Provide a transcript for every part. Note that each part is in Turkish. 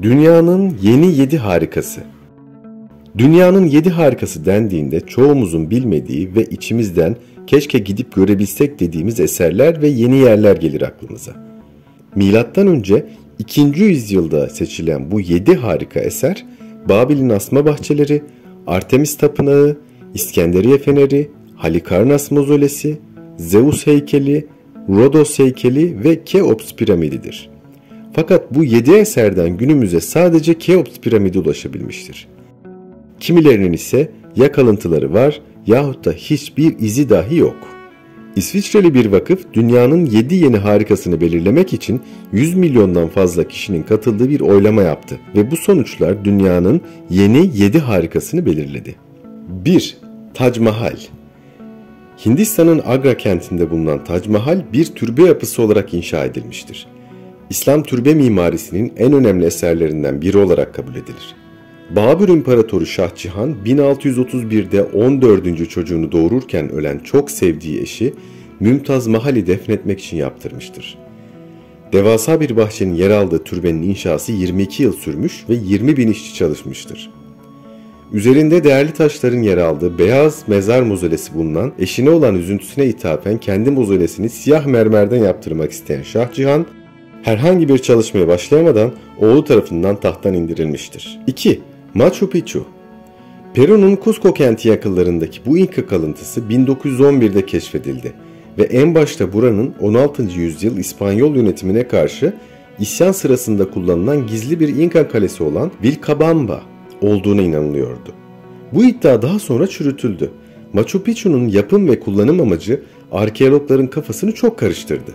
Dünyanın yeni 7 harikası. Dünyanın 7 harikası dendiğinde çoğumuzun bilmediği ve içimizden keşke gidip görebilsek dediğimiz eserler ve yeni yerler gelir aklımıza. Milattan önce 2. yüzyılda seçilen bu 7 harika eser, Babil'in asma bahçeleri, Artemis Tapınağı, İskenderiye Feneri, Halikarnas Mozolesi, Zeus heykeli, Rodos heykeli ve Keops piramididir. Fakat bu 7 eserden günümüze sadece Keops piramidi ulaşabilmiştir. Kimilerinin ise ya kalıntıları var yahut da hiçbir izi dahi yok. İsviçreli bir vakıf dünyanın 7 yeni harikasını belirlemek için 100 milyondan fazla kişinin katıldığı bir oylama yaptı ve bu sonuçlar dünyanın yeni 7 harikasını belirledi. 1. Tac Mahal. Hindistan'ın Agra kentinde bulunan Tac Mahal bir türbe yapısı olarak inşa edilmiştir. İslam türbe mimarisinin en önemli eserlerinden biri olarak kabul edilir. Babür İmparatoru Şah Cihan 1631'de 14. çocuğunu doğururken ölen çok sevdiği eşi Mümtaz Mahal'i defnetmek için yaptırmıştır. Devasa bir bahçenin yer aldığı türbenin inşası 22 yıl sürmüş ve 20 bin işçi çalışmıştır. Üzerinde değerli taşların yer aldığı beyaz mezar mozolesi bulunan eşine olan üzüntüsüne ithafen kendi mozolesini siyah mermerden yaptırmak isteyen Şah Cihan, herhangi bir çalışmaya başlayamadan oğlu tarafından tahttan indirilmiştir. 2. Machu Picchu. Peru'nun Cusco kenti yakınlarındaki bu İnka kalıntısı 1911'de keşfedildi ve en başta buranın 16. yüzyıl İspanyol yönetimine karşı isyan sırasında kullanılan gizli bir İnka kalesi olan Vilcabamba olduğuna inanılıyordu. Bu iddia daha sonra çürütüldü. Machu Picchu'nun yapım ve kullanım amacı arkeologların kafasını çok karıştırdı.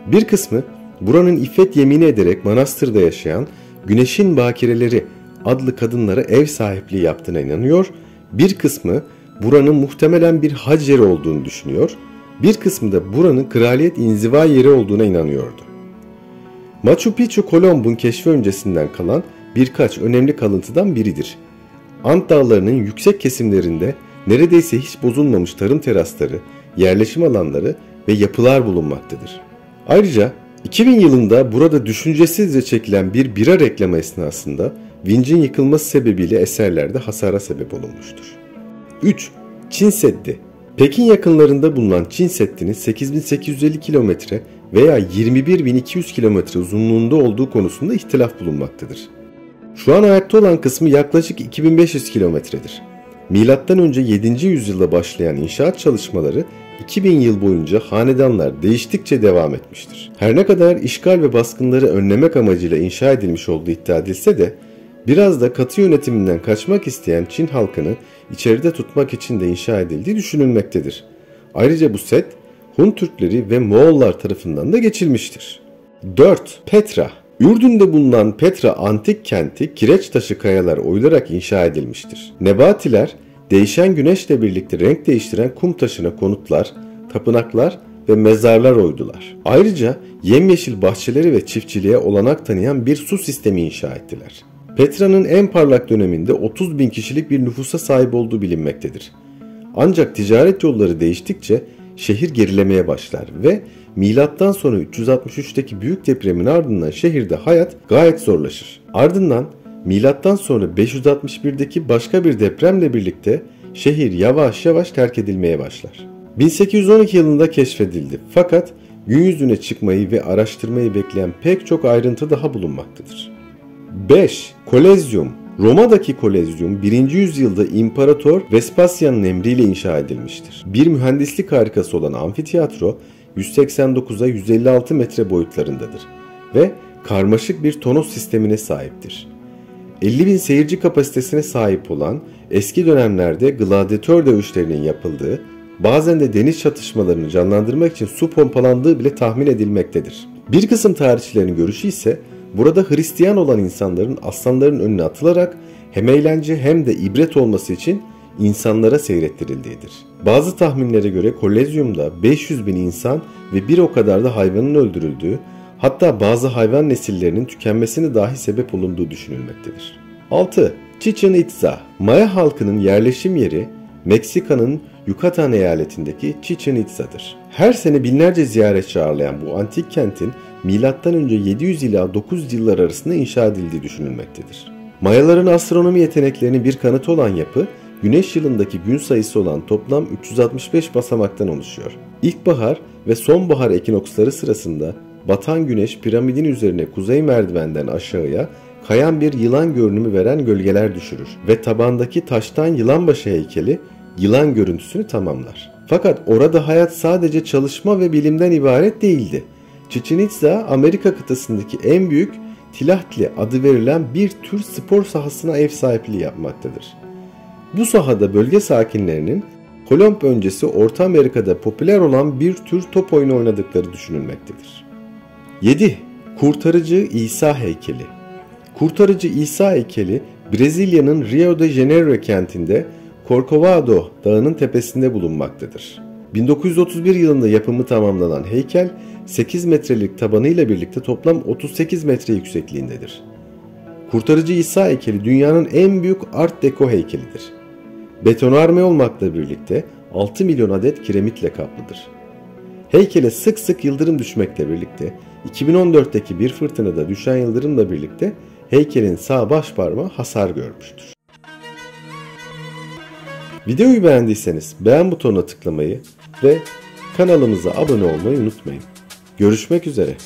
Bir kısmı buranın iffet yemini ederek manastırda yaşayan Güneşin Bakireleri adlı kadınlara ev sahipliği yaptığına inanıyor, bir kısmı buranın muhtemelen bir hac yeri olduğunu düşünüyor, bir kısmı da buranın kraliyet inziva yeri olduğuna inanıyordu. Machu Picchu, Kolomb'un keşfi öncesinden kalan birkaç önemli kalıntıdan biridir. Ant dağlarının yüksek kesimlerinde neredeyse hiç bozulmamış tarım terasları, yerleşim alanları ve yapılar bulunmaktadır. Ayrıca 2000 yılında burada düşüncesizce çekilen bir bira reklamı esnasında vincin yıkılması sebebiyle eserlerde hasara sebep olunmuştur. 3. Çin Seddi. Pekin yakınlarında bulunan Çin Seddi'nin 8850 kilometre veya 21200 kilometre uzunluğunda olduğu konusunda ihtilaf bulunmaktadır. Şu an ayakta olan kısmı yaklaşık 2500 kilometredir. Milattan önce 7. yüzyılda başlayan inşaat çalışmaları 2000 yıl boyunca hanedanlar değiştikçe devam etmiştir. Her ne kadar işgal ve baskınları önlemek amacıyla inşa edilmiş olduğu iddia edilse de biraz da katı yönetiminden kaçmak isteyen Çin halkını içeride tutmak için de inşa edildiği düşünülmektedir. Ayrıca bu set Hun Türkleri ve Moğollar tarafından da geçilmiştir. 4. Petra. Ürdün'de bulunan Petra antik kenti kireç taşı kayalar oyularak inşa edilmiştir. Nebatiler değişen güneşle birlikte renk değiştiren kum taşına konutlar, tapınaklar ve mezarlar oydular. Ayrıca yemyeşil bahçeleri ve çiftçiliğe olanak tanıyan bir su sistemi inşa ettiler. Petra'nın en parlak döneminde 30 bin kişilik bir nüfusa sahip olduğu bilinmektedir. Ancak ticaret yolları değiştikçe şehir gerilemeye başlar ve milattan sonra 363'teki büyük depremin ardından şehirde hayat gayet zorlaşır. Ardından milattan sonra 561'deki başka bir depremle birlikte şehir yavaş yavaş terk edilmeye başlar. 1812 yılında keşfedildi fakat gün yüzüne çıkmayı ve araştırmayı bekleyen pek çok ayrıntı daha bulunmaktadır. 5. Kolezyum. Roma'daki Kolezyum 1. yüzyılda İmparator Vespasian'ın emriyle inşa edilmiştir. Bir mühendislik harikası olan amfiteyatro 189'a 156 metre boyutlarındadır ve karmaşık bir tonos sistemine sahiptir. 50 bin seyirci kapasitesine sahip olan eski dönemlerde gladyatör dövüşlerinin yapıldığı, bazen de deniz çatışmalarını canlandırmak için su pompalandığı bile tahmin edilmektedir. Bir kısım tarihçilerin görüşü ise burada Hristiyan olan insanların aslanların önüne atılarak hem eğlence hem de ibret olması için insanlara seyrettirildiğidir. Bazı tahminlere göre Kolezyum'da 500 bin insan ve bir o kadar da hayvanın öldürüldüğü, hatta bazı hayvan nesillerinin tükenmesine dahi sebep olunduğu düşünülmektedir. 6. Chichen Itza. Maya halkının yerleşim yeri Meksika'nın Yucatan eyaletindeki Chichén Itza'dır. Her sene binlerce ziyaretçi ağırlayan bu antik kentin M.Ö. 700 ila 900 yıllar arasında inşa edildiği düşünülmektedir. Mayaların astronomi yeteneklerinin bir kanıtı olan yapı, güneş yılındaki gün sayısı olan toplam 365 basamaktan oluşuyor. İlkbahar ve sonbahar ekinoksları sırasında batan güneş piramidin üzerine kuzey merdivenden aşağıya kayan bir yılan görünümü veren gölgeler düşürür ve tabandaki taştan yılanbaşı heykeli yılan görüntüsünü tamamlar. Fakat orada hayat sadece çalışma ve bilimden ibaret değildi. Chichén Itzá, Amerika kıtasındaki en büyük Tlahtli adı verilen bir tür spor sahasına ev sahipliği yapmaktadır. Bu sahada bölge sakinlerinin Kolomb öncesi Orta Amerika'da popüler olan bir tür top oyunu oynadıkları düşünülmektedir. 7. Kurtarıcı İsa heykeli. Kurtarıcı İsa heykeli Brezilya'nın Rio de Janeiro kentinde Corcovado Dağı'nın tepesinde bulunmaktadır. 1931 yılında yapımı tamamlanan heykel 8 metrelik tabanıyla birlikte toplam 38 metre yüksekliğindedir. Kurtarıcı İsa heykeli dünyanın en büyük Art Deco heykelidir. Betonarme olmakla birlikte 6 milyon adet kiremitle kaplıdır. Heykele sık sık yıldırım düşmekle birlikte 2014'teki bir fırtınada düşen yıldırımla birlikte heykelin sağ baş parmağı hasar görmüştür. Videoyu beğendiyseniz beğen butonuna tıklamayı ve kanalımıza abone olmayı unutmayın. Görüşmek üzere.